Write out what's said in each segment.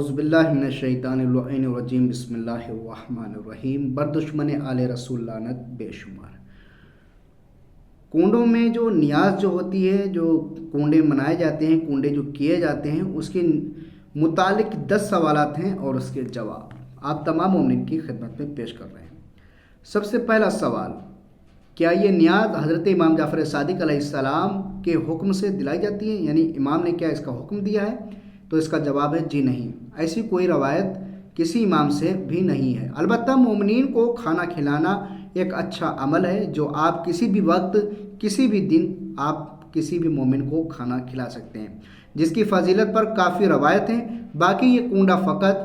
اعوذ باللہ من الشیطان اللعین الرجیم بسم اللہ الرحمن الرحیم۔ بردشمن آل رسول لعنت بے شمار۔ کنڈوں میں جو نیاز جو ہوتی ہے، جو کنڈے منائے جاتے ہیں، کنڈے جو کیے جاتے ہیں، اس کے متعلق 10 سوالات ہیں اور اس کے جواب آپ تمام مومنین کی خدمت میں پیش کر رہے ہیں۔ سب سے پہلا سوال، کیا یہ نیاز حضرت امام جعفر صادق علیہ السلام کے حکم سے دلائی جاتی ہے؟ یعنی امام نے کیا اس کا حکم دیا ہے؟ تو اس کا جواب ہے جی نہیں، ایسی کوئی روایت کسی امام سے بھی نہیں ہے۔ البتہ مومنین کو کھانا کھلانا ایک اچھا عمل ہے جو آپ کسی بھی وقت کسی بھی دن آپ کسی بھی مومن کو کھانا کھلا سکتے ہیں، جس کی فضیلت پر کافی روایت ہیں۔ باقی یہ کنڈا فقط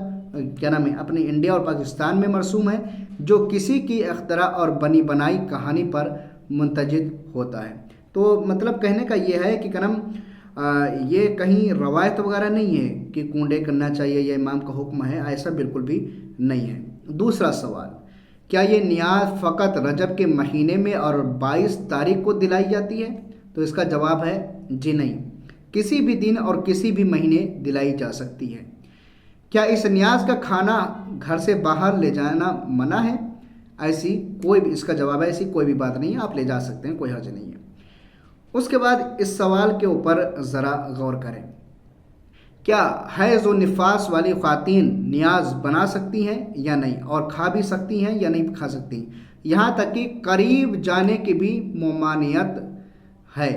اپنے انڈیا اور پاکستان میں مرسوم ہے، جو کسی کی اختراع اور بنی بنائی کہانی پر منتجد ہوتا ہے۔ تو مطلب کہنے کا یہ ہے کہ یہ کہیں روایت وغیرہ نہیں ہے کہ کنڈے کرنا چاہیے یا امام کا حکم ہے، ایسا بالکل بھی نہیں ہے۔ دوسرا سوال، کیا یہ نیاز فقط رجب کے مہینے میں اور 22 تاریخ کو دلائی جاتی ہے؟ تو اس کا جواب ہے جی نہیں، کسی بھی دن اور کسی بھی مہینے دلائی جا سکتی ہے۔ کیا اس نیاز کا کھانا گھر سے باہر لے جانا منع ہے؟ اس کا جواب ہے ایسی کوئی بھی بات نہیں ہے، آپ لے جا سکتے ہیں، کوئی حرج نہیں ہے۔ اس کے بعد اس سوال کے اوپر ذرا غور کریں، کیا حیض و نفاس والی خواتین نیاز بنا سکتی ہیں یا نہیں، اور کھا بھی سکتی ہیں یا نہیں کھا سکتی، یہاں تک کہ قریب جانے کی بھی ممانعت ہے؟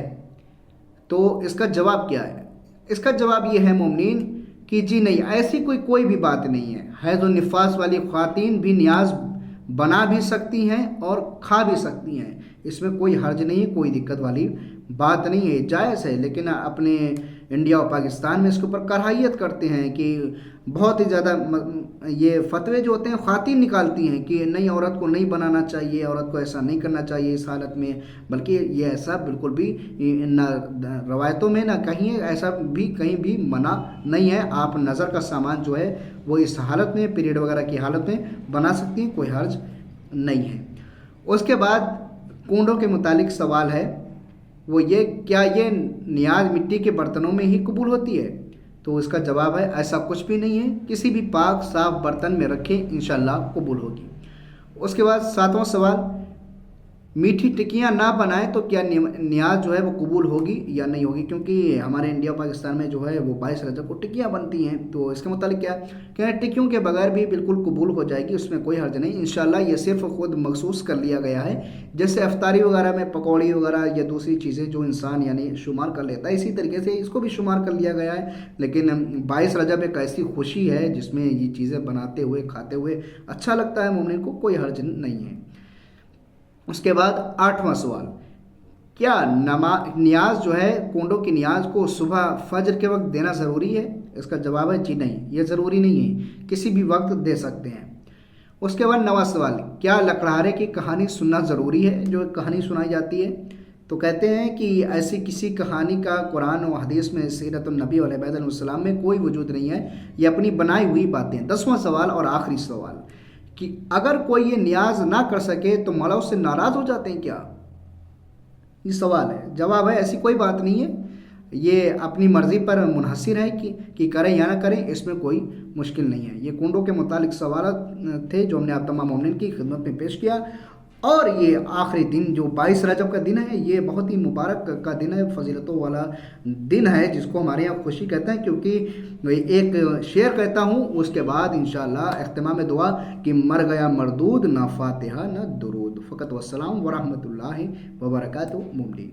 تو اس کا جواب کیا ہے؟ اس کا جواب یہ ہے مومنین کہ جی نہیں، ایسی کوئی بھی بات نہیں ہے۔ حیض و نفاس والی خواتین بھی نیاز بنا بھی سکتی ہیں اور کھا بھی سکتی ہیں، اس میں کوئی حرج نہیں ہے، کوئی دقت والی بات نہیں ہے، جائز ہے۔ لیکن اپنے انڈیا اور پاکستان میں اس کے اوپر کراہیت کرتے ہیں کہ بہت ہی زیادہ یہ فتوے جو ہوتے ہیں خواتین نکالتی ہیں کہ نہیں، عورت کو نہیں بنانا چاہیے، عورت کو ایسا نہیں کرنا چاہیے اس حالت میں، بلکہ یہ ایسا بالکل بھی نہ روایتوں میں نہ کہیں ایسا بھی کہیں بھی منع نہیں ہے۔ آپ نظر کا سامان جو ہے وہ اس حالت میں، پیریڈ وغیرہ کی حالت میں بنا سکتی ہیں، کوئی حرج نہیں ہے۔ اس کے بعد کنڈوں کے متعلق سوال ہے وہ یہ، کیا یہ نیاز مٹی کے برتنوں میں ہی قبول ہوتی ہے؟ تو اس کا جواب ہے ایسا کچھ بھی نہیں ہے، کسی بھی پاک صاف برتن میں رکھیں انشاءاللہ قبول ہوگی۔ اس کے بعد 7واں سوال، میٹھی ٹکیاں نہ بنائیں تو کیا نیاز جو ہے وہ قبول ہوگی یا نہیں ہوگی؟ کیونکہ ہمارے انڈیا پاکستان میں جو ہے وہ 22 رجب کو ٹکیاں بنتی ہیں، تو اس کے متعلق کیا کہ ٹکیوں کے بغیر بھی بالکل قبول ہو جائے گی، اس میں کوئی حرج نہیں انشاءاللہ۔ یہ صرف خود مخصوص کر لیا گیا ہے، جیسے افطاری وغیرہ میں پکوڑی وغیرہ یا دوسری چیزیں جو انسان شمار کر لیتا ہے، اسی طریقے سے اس کو بھی شمار کر لیا گیا ہے۔ لیکن 22 رجب ایک ایسی خوشی ہے جس میں یہ چیزیں بناتے ہوئے کھاتے ہوئے اچھا لگتا ہے، مومن کو کوئی حرج نہیں ہے۔ اس کے بعد 8واں سوال، کیا نیاز جو ہے کنڈوں کی نیاز کو صبح فجر کے وقت دینا ضروری ہے؟ اس کا جواب ہے جی نہیں، یہ ضروری نہیں ہے، کسی بھی وقت دے سکتے ہیں۔ اس کے بعد 9واں سوال، کیا لکڑہارے کی کہانی سننا ضروری ہے؟ جو کہانی سنائی جاتی ہے تو کہتے ہیں کہ ایسی کسی کہانی کا قرآن و حدیث میں، سیرت النبی علیہ السلام میں کوئی وجود نہیں ہے، یہ اپنی بنائی ہوئی باتیں۔ 10واں سوال اور آخری سوال، کہ اگر کوئی یہ نیاز نہ کر سکے تو مولا اس سے ناراض ہو جاتے ہیں کیا؟ یہ سوال ہے، جواب ہے ایسی کوئی بات نہیں ہے، یہ اپنی مرضی پر منحصر ہے کہ کریں یا نہ کریں، اس میں کوئی مشکل نہیں ہے۔ یہ کنڈوں کے متعلق سوالات تھے جو ہم نے آپ تمام مومنین کی خدمت میں پیش کیا۔ اور یہ آخری دن جو 22 رجب کا دن ہے، یہ بہت ہی مبارک کا دن ہے، فضیلتوں والا دن ہے، جس کو ہمارے یہاں خوشی کہتے ہیں، کیونکہ ایک شعر کہتا ہوں اس کے بعد انشاءاللہ اختتام دعا کہ مر گیا مردود، نہ فاتحہ نہ درود۔ فقط والسلام ورحمۃ اللہ وبرکاتہ مومنین۔